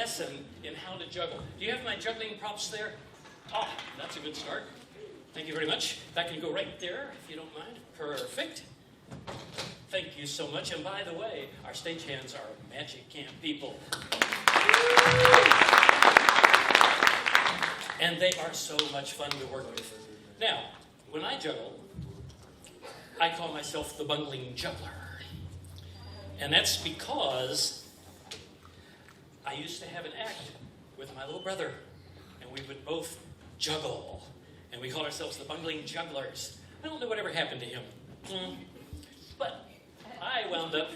lesson in how to juggle. Do you have my juggling props there? Ah, that's a good start. Thank you very much. That can go right there, if you don't mind. Perfect. Thank you so much. And by the way, our stagehands are Magic Camp people. And they are so much fun to work with. Now, when I juggle, I call myself the Bungling Juggler. And that's because I used to have an act with my little brother, and we would both juggle. And we call ourselves the Bungling Jugglers. I don't know whatever happened to him. But I wound up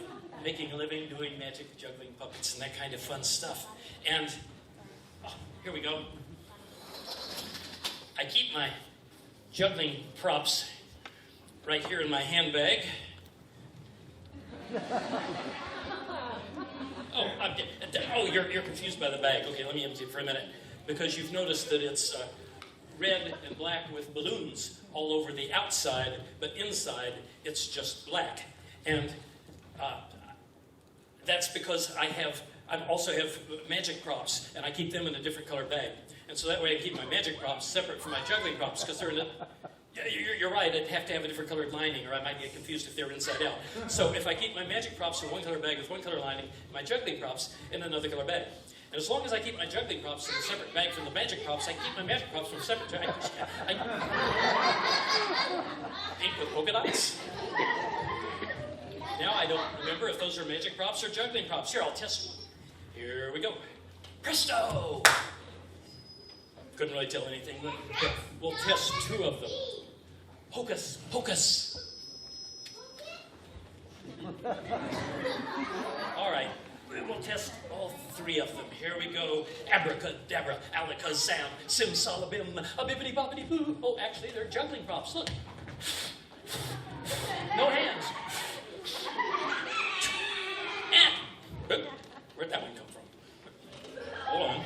making a living doing magic juggling puppets and that kind of fun stuff. And here we go. I keep my juggling props right here in my handbag. You're confused by the bag. Okay, let me empty it for a minute. Because you've noticed that it's red and black with balloons all over the outside, but inside it's just black. And that's because I also have magic props, and I keep them in a different colored bag. And so that way I keep my magic props separate from my juggling props, because they're in a... You're right, I'd have to have a different colored lining, or I might get confused if they were inside out. So if I keep my magic props in one color bag with one color lining, my juggling props in another color bag. And as long as I keep my juggling props in a separate bag from the magic props, I keep my magic props from separate... Pink with polka dots. Now I don't remember if those are magic props or juggling props. Here, I'll test one. Here we go. Presto! Couldn't really tell anything, but we'll test two of them. Hocus pocus. All right, we'll test all three of them. Here we go. Abracadabra, alakazam, simsalabim, a bibbidi bobbidi boo. Oh, actually, they're juggling props. Look. No hands. And where'd that one come from? Hold on.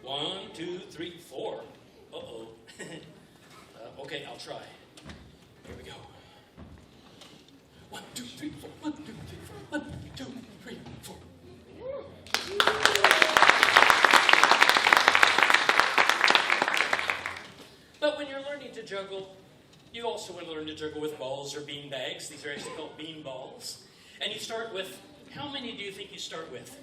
1, 2, 3, 4. Uh-oh. Okay, I'll try. Here we go. 1, 2, 3, 4. 1, 2, 3, 4. 1, 2, 3, 4. But when you're learning to juggle, you also want to learn to juggle with balls or bean bags. These are actually called bean balls. And you start with, how many do you think you start with?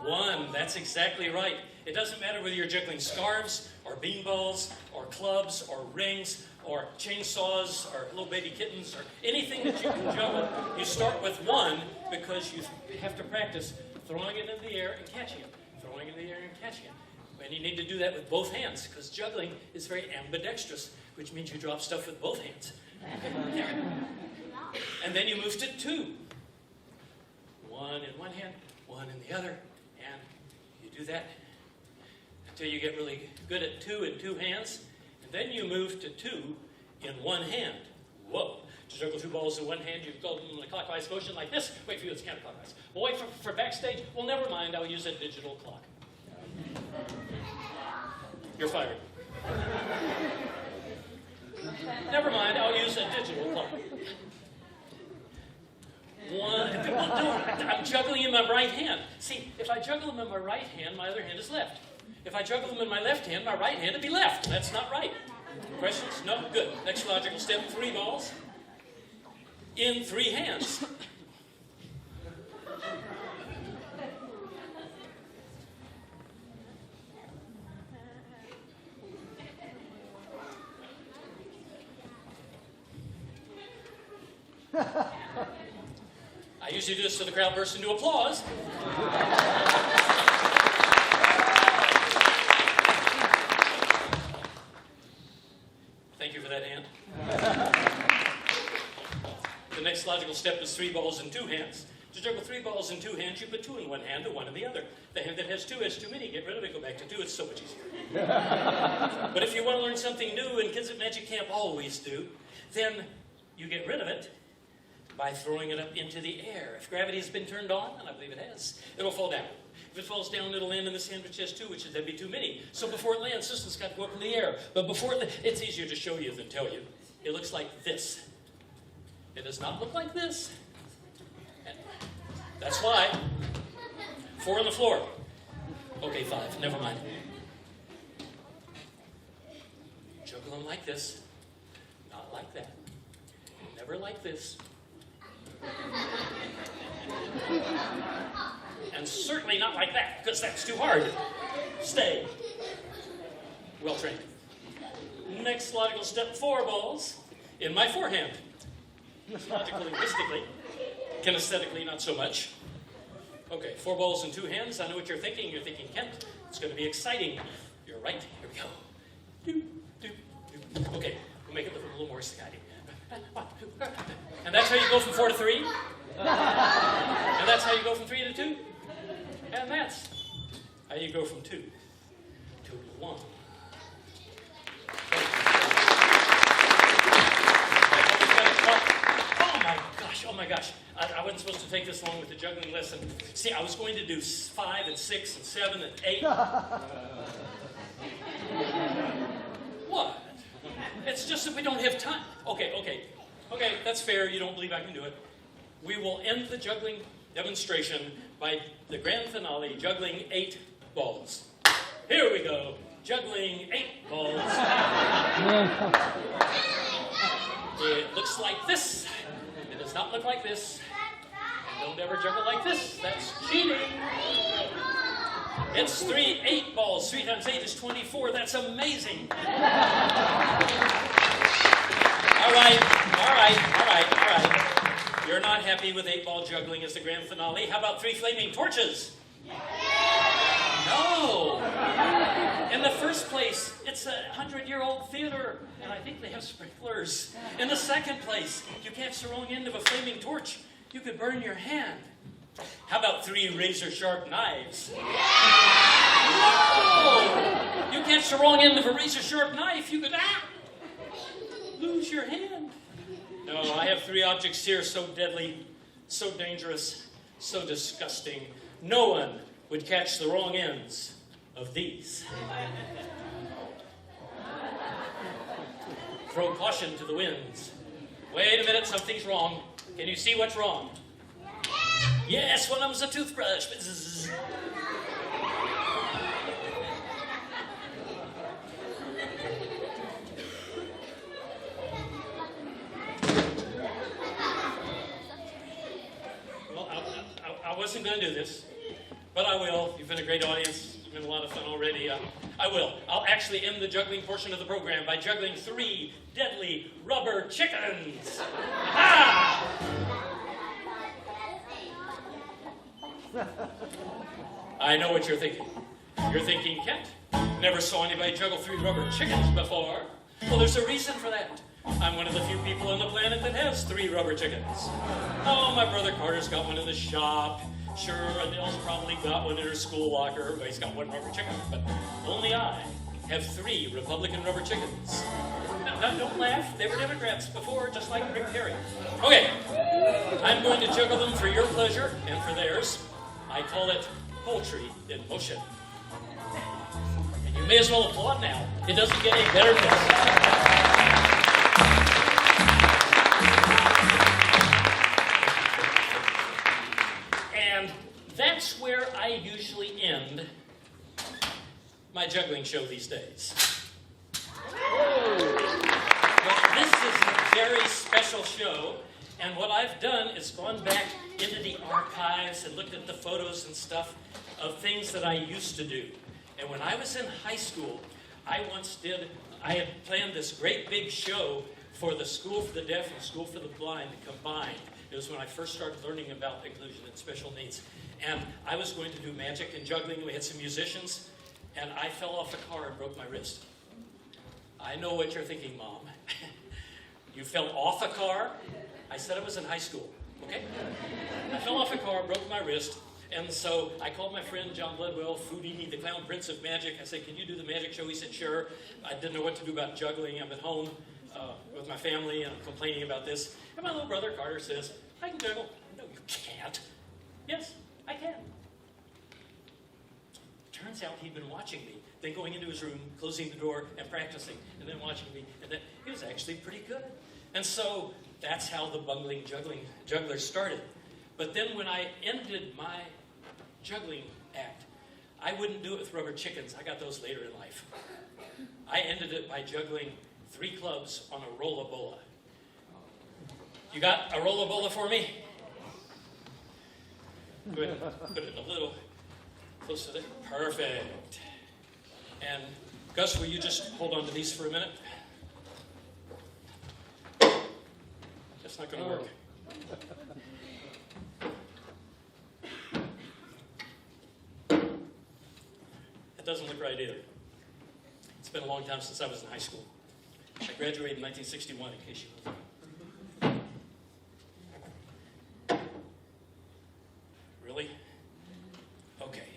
1. That's exactly right. It doesn't matter whether you're juggling scarves or bean balls or clubs or rings or chainsaws or little baby kittens or anything that you can juggle. You start with 1 because you have to practice throwing it in the air and catching it. Throwing it in the air and catching it. And you need to do that with both hands because juggling is very ambidextrous, which means you drop stuff with both hands. And then you move to 2. 1 in one hand, 1 in the other. And you do that until you get really good at 2 in 2 hands. And then you move to 2 in 1 hand. Whoa. To juggle 2 balls in 1 hand, you go in a clockwise motion like this. Wait for you, it's counterclockwise. Well, wait for backstage. Well, never mind, I'll use a digital clock. You're fired. Never mind, I'll use a digital clock. 1, I'm juggling in my right hand. See, if I juggle them in my right hand, my other hand is left. If I juggle them in my left hand, my right hand would be left. That's not right. Questions? No? Good. Next logical step, 3 balls in 3 hands. I usually do this so the crowd bursts into applause. Thank you for that hand. The next logical step is 3 balls in 2 hands. To juggle 3 balls in 2 hands, you put 2 in one hand and 1 in the other. The hand that has 2 has too many. Get rid of it, go back to 2. It's so much easier. But if you want to learn something new, and kids at Magic Camp always do, then you get rid of it by throwing it up into the air. If gravity has been turned on, and I believe it has, it'll fall down. If it falls down, it'll land in the sand, which has 2, which would be too many. So before it lands, this one's got to go up in the air. But before it's easier to show you than tell you. It looks like this. It does not look like this. And that's why 4 on the floor. Okay, 5. Never mind. Juggle them like this. Not like that. Never like this. And certainly not like that, because that's too hard. Stay. Well trained. Next logical step, 4 balls in my forehand. Logically, linguistically, kinesthetically, not so much. Okay, 4 balls in 2 hands. I know what you're thinking. You're thinking, Kent, it's going to be exciting. You're right. Here we go. Doop, doop, doop. Okay, we'll make it a little more exciting. And that's how you go from 4 to 3. And that's how you go from 3 to 2. And that's how you go from 2 to 1. Oh my gosh. I wasn't supposed to take this long with the juggling lesson. See, I was going to do 5 and 6 and 7 and 8. What? It's just that we don't have time. Okay, that's fair. You don't believe I can do it. We will end the juggling demonstration by the grand finale, juggling 8 balls. Here we go. Juggling 8 balls. It looks like this. It does not look like this. Don't ever juggle like this. That's cheating. It's 8 balls. 3 times 8 is 24. That's amazing. All right. You're not happy with 8-ball juggling as the grand finale. How about 3 flaming torches? No. In the first place, it's a 100-year-old theater, and I think they have sprinklers. In the second place, you catch the wrong end of a flaming torch, you could burn your hand. How about 3 razor-sharp knives? No! You catch the wrong end of a razor-sharp knife, you could lose your hand. No, I have 3 objects here so deadly, so dangerous, so disgusting. No one would catch the wrong ends of these. Throw caution to the winds. Wait a minute, something's wrong. Can you see what's wrong? Yes, one of them's a toothbrush. Well, I wasn't going to do this, but I will. You've been a great audience. It's been a lot of fun already. I will. I'll actually end the juggling portion of the program by juggling 3 deadly rubber chickens. Ah! I know what you're thinking. You're thinking, Kent, never saw anybody juggle 3 rubber chickens before. Well, there's a reason for that. I'm one of the few people on the planet that has 3 rubber chickens. Oh, my brother Carter's got one in the shop. Sure, Adele's probably got one in her school locker. Well, he's got 1 rubber chicken. But only I have 3 Republican rubber chickens. Now, don't laugh. They were Democrats before, just like Rick Perry. Okay, I'm going to juggle them for your pleasure and for theirs. I call it Poultry in motion. And you may as well applaud now. It doesn't get any better than this. And that's where I usually end my juggling show these days. Well, this is a very special show, and what I've done is gone back into the archives and looked at the photos and stuff of things that I used to do. And when I was in high school, I had planned this great big show for the School for the Deaf and School for the Blind combined. It was when I first started learning about inclusion and special needs. And I was going to do magic and juggling. We had some musicians, and I fell off a car and broke my wrist. I know what you're thinking, Mom. You fell off a car? I said I was in high school, okay? I fell off a car, broke my wrist, and so I called my friend John Bloodwell, Foodie, the Clown Prince of Magic. I said, can you do the magic show? He said, sure. I didn't know what to do about juggling. I'm at home with my family, and I'm complaining about this. And my little brother, Carter, says, I can juggle. No, you can't. Yes, I can. Turns out he'd been watching me, then going into his room, closing the door, and practicing, and then watching me, and then he was actually pretty good. And so that's how the Bungling juggler started. But then when I ended my juggling act. I wouldn't do it with rubber chickens. I got those later in life. I ended it by juggling 3 clubs on a rolla bola. You got a rolla bola for me? Good. Put it a little closer there. Perfect. And Gus, will you just hold on to these for a minute? That's not going to work. That doesn't look right either. It's been a long time since I was in high school. I graduated in 1961, in case you know. Really? Okay.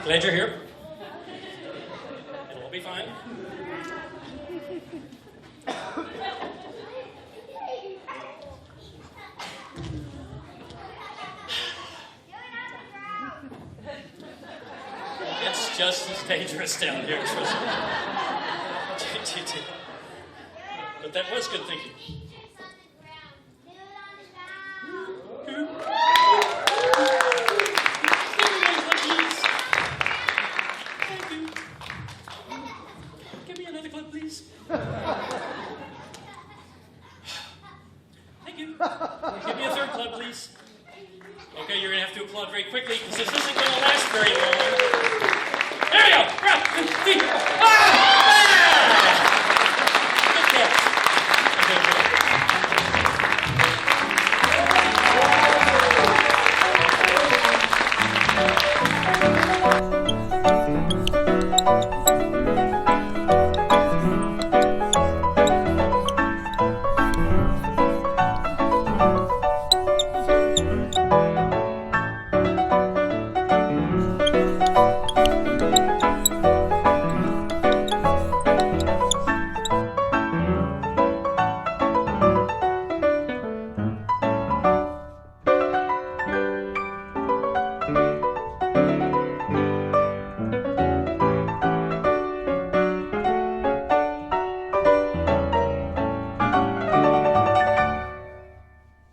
Glad you're here. It'll all be fine. It's just as dangerous down here, trust me. But that was good thinking. Give me another club, please. Thank you. Give me a third club, please. Okay, you're going to have to applaud very quickly because this isn't going to last very long. There you go. Ah!